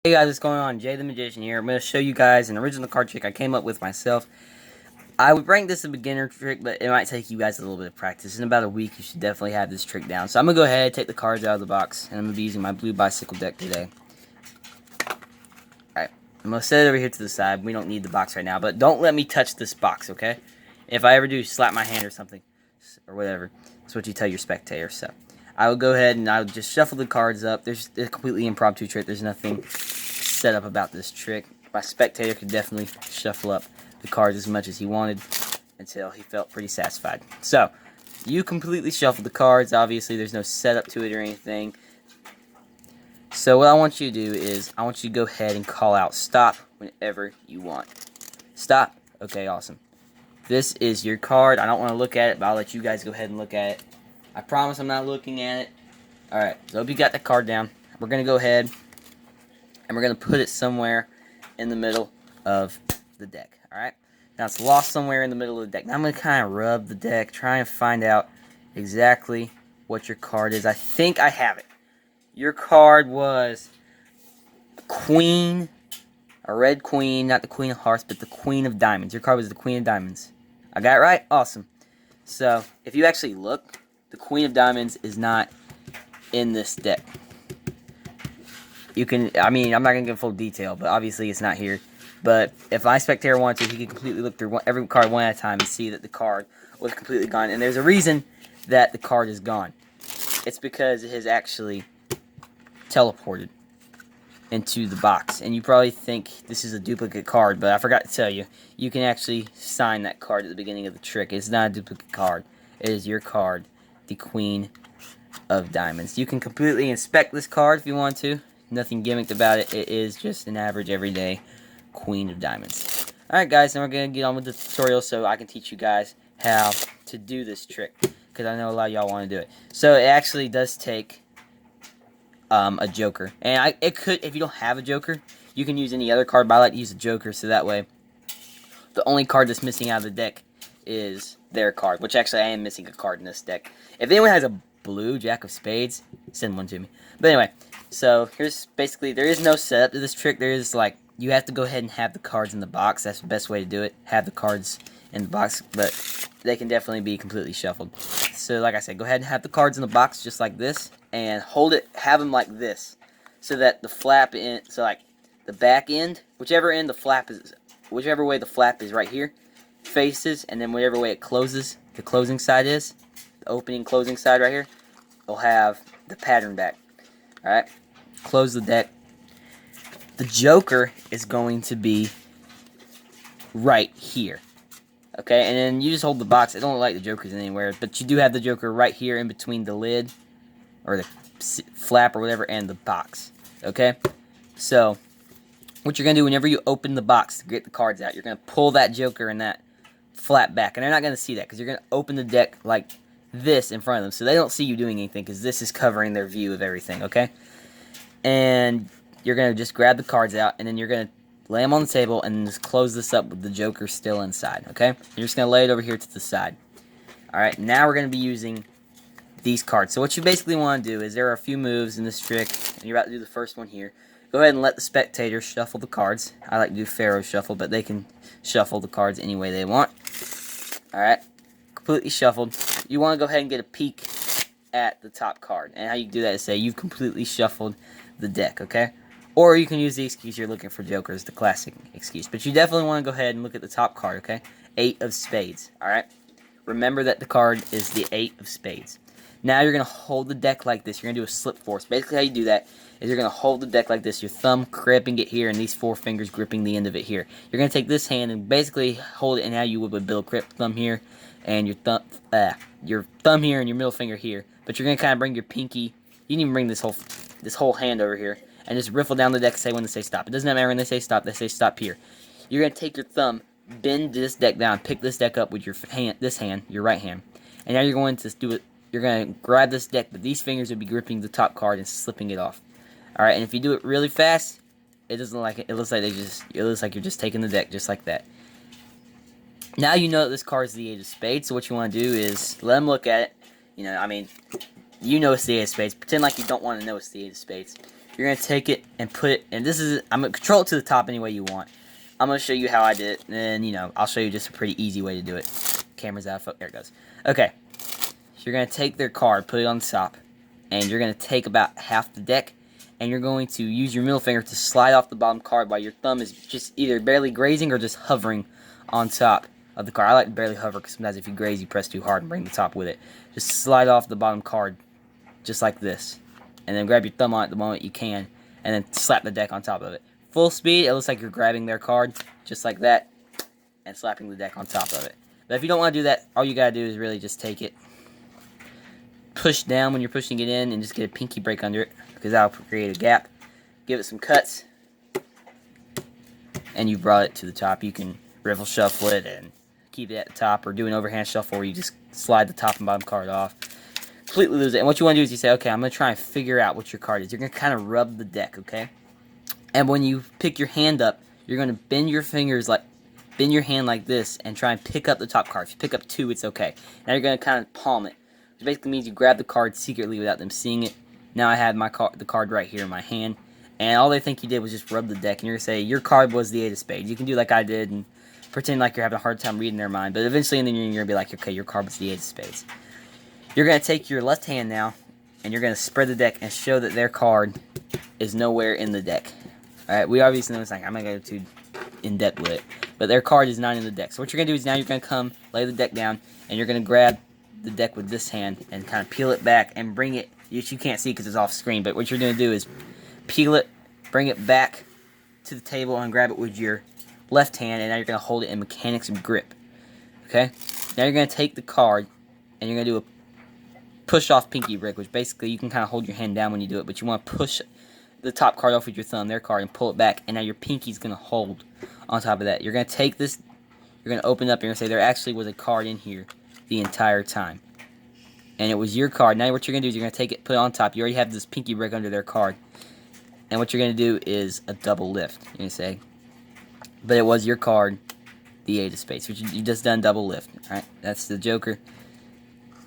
Hey guys, what's going on? Jay the Magician here. I'm going to show you guys an original card trick I came up with myself. I would rank this a beginner trick, but it might take you guys a little bit of practice. In about a week, you should definitely have this trick down. So I'm going to go ahead and take the cards out of the box, and I'm going to be using my blue bicycle deck today. Alright, I'm going to set it over here to the side. We don't need the box right now, but don't let me touch this box, okay? If I ever do, slap my hand or something, or whatever. That's what you tell your spectators. So I will go ahead and I will just shuffle the cards up. There's a completely impromptu trick. There's nothing set up about this trick. My spectator could definitely shuffle up the cards as much as he wanted until he felt pretty satisfied. So you completely shuffle the cards. Obviously there's no setup to it or anything. So what I want you to do is I want you to go ahead and call out stop whenever you want. Stop. Okay, awesome. This is your card. I don't want to look at it, but I'll let you guys go ahead and look at it. I promise I'm not looking at it. Alright, so I hope you got the card down. We're going to go ahead and we're going to put it somewhere in the middle of the deck. Alright, now it's lost somewhere in the middle of the deck. Now I'm going to kind of rub the deck, try and find out exactly what your card is. I think I have it. Your card was Queen, a red queen, not the Queen of Hearts, but the Queen of Diamonds. Your card was the Queen of Diamonds. I got it right? Awesome. So, if you actually look, the Queen of Diamonds is not in this deck. You can, I mean, I'm not going to give full detail, but obviously it's not here. But if my spectator wanted to, he could completely look through every card one at a time and see that the card was completely gone. And there's a reason that the card is gone. It's because it has actually teleported into the box. And you probably think this is a duplicate card, but I forgot to tell you, you can actually sign that card at the beginning of the trick. It's not a duplicate card. It is your card, the Queen of Diamonds. You can completely inspect this card if you want to. Nothing gimmicked about it. It is just an average everyday Queen of Diamonds. Alright guys, now we're going to get on with the tutorial so I can teach you guys how to do this trick, because I know a lot of y'all want to do it. So it actually does take a joker. And it could, if you don't have a joker, you can use any other card, but I like to use a joker so that way the only card that's missing out of the deck is their card, which actually I am missing a card in this deck. If anyone has a blue Jack of Spades, send one to me. But anyway, so here's basically, there is no setup to this trick. There is like, you have to go ahead and have the cards in the box. That's the best way to do it. Have the cards in the box, but they can definitely be completely shuffled. So like I said, go ahead and have the cards in the box just like this, and hold it, have them like this, so that the flap in, so like the back end, whichever end the flap is, whichever way the flap is right here, faces, and then whatever way it closes, the closing side is, the opening closing side right here, will have the pattern back. Alright, close the deck. The joker is going to be right here. Okay, and then you just hold the box. I don't look like the joker's anywhere, but you do have the joker right here in between the lid, or the flap or whatever, and the box. Okay, so what you're going to do whenever you open the box to get the cards out, you're going to pull that joker and that flap back, and they're not going to see that because you're going to open the deck like this in front of them, so they don't see you doing anything because this is covering their view of everything. Okay, and you're going to just grab the cards out, and then you're going to lay them on the table and just close this up with the joker still inside. Okay, you're just going to lay it over here to the side. Alright, now we're going to be using these cards. So what you basically want to do is, there are a few moves in this trick, and you're about to do the first one here. Go ahead and let the spectators shuffle the cards. I like to do Pharaoh shuffle, but they can shuffle the cards any way they want. Alright, completely shuffled. You want to go ahead and get a peek at the top card. And how you do that is say you've completely shuffled the deck, okay? Or you can use the excuse you're looking for jokers, the classic excuse. But you definitely want to go ahead and look at the top card, okay? 8 of Spades, alright? Remember that the card is the 8 of Spades. Now you're going to hold the deck like this. You're going to do a slip force. Basically how you do that is you're going to hold the deck like this. Your thumb gripping it here and these 4 fingers gripping the end of it here. You're going to take this hand and basically hold it in how you would with Bill Grip, thumb here and your thumb here and your middle finger here. But you're going to kind of bring your pinky, you can even bring this whole hand over here and just riffle down the deck and say when they say stop. It doesn't matter when they say stop here. You're going to take your thumb, bend this deck down, pick this deck up with your hand, your right hand. And now you're going to do it. You're going to grab this deck, but these fingers will be gripping the top card and slipping it off. Alright, and if you do it really fast, it doesn't look like it. It looks like you're just taking the deck just like that. Now you know that this card is the 8 of Spades, so what you want to do is let them look at it. You know, I mean, you know it's the 8 of Spades. Pretend like you don't want to know it's the 8 of Spades. you're going to take it and put it, and this is, I'm going to control it to the top any way you want. I'm going to show you how I did it, and then, you know, I'll show you just a pretty easy way to do it. Camera's out of, there it goes. Okay, so you're going to take their card, put it on the top, and you're going to take about half the deck, and you're going to use your middle finger to slide off the bottom card while your thumb is just either barely grazing or just hovering on top of the card. I like to barely hover because sometimes if you graze, you press too hard and bring the top with it. Just slide off the bottom card just like this, and then grab your thumb on it the moment you can, and then slap the deck on top of it. Full speed, it looks like you're grabbing their card just like that and slapping the deck on top of it. But if you don't want to do that, all you gotta do is really just take it, push down when you're pushing it in, and just get a pinky break under it, because that'll create a gap. Give it some cuts, and you've brought it to the top. You can riffle shuffle it and keep it at the top, or do an overhand shuffle where you just slide the top and bottom card off. Completely lose it. And what you want to do is you say, okay, I'm going to try and figure out what your card is. You're going to kind of rub the deck, okay? And when you pick your hand up, you're going to bend your hand like this and try and pick up the top card. If you pick up 2, it's okay. Now you're going to kind of palm it, which basically means you grab the card secretly without them seeing it. Now I have the card right here in my hand, and all they think you did was just rub the deck, and you're going to say, your card was the 8 of spades. You can do like I did and pretend like you're having a hard time reading their mind, but eventually in the end you're going to be like, okay, your card was the 8 of spades. You're going to take your left hand now, and you're going to spread the deck and show that their card is nowhere in the deck. Alright, we obviously know it's like, I'm not going to go too in-depth with it, but their card is not in the deck. So what you're going to do is now you're going to come, lay the deck down, and you're going to grab the deck with this hand and kind of peel it back and bring it, which you can't see because it's off screen, but what you're going to do is peel it, bring it back to the table, and grab it with your left hand, and now you're going to hold it in mechanics of grip. Okay? Now you're going to take the card, and you're going to do a push-off pinky break, which basically you can kind of hold your hand down when you do it, but you want to push the top card off with your thumb, their card, and pull it back, and now your pinky's going to hold on top of that. You're going to take this, you're going to open it up, and you're going to say there actually was a card in here the entire time, and it was your card. Now what you're going to do is you're going to take it, put it on top. You already have this pinky break under their card, and what you're going to do is a double lift. You're going to say, but it was your card, the 8 of spades, which you just done double lift. Alright, that's the Joker.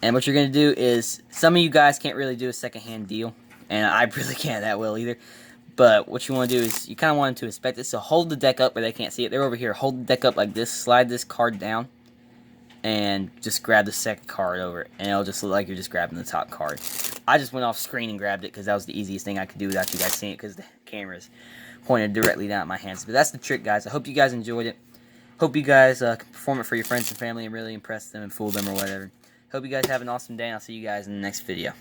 And what you're going to do is, some of you guys can't really do a second hand deal, and I really can't that well either, but what you want to do is, you kind of want them to inspect it, so hold the deck up where they can't see it. They're over here. Hold the deck up like this, slide this card down, and just grab the second card over it, and it'll just look like you're just grabbing the top card. I just went off screen and grabbed it, because that was the easiest thing I could do without you guys seeing it, because the camera's pointed directly down at my hands. But that's the trick, guys. I hope you guys enjoyed it. Hope you guys can perform it for your friends and family and really impress them and fool them or whatever. Hope you guys have an awesome day, and I'll see you guys in the next video.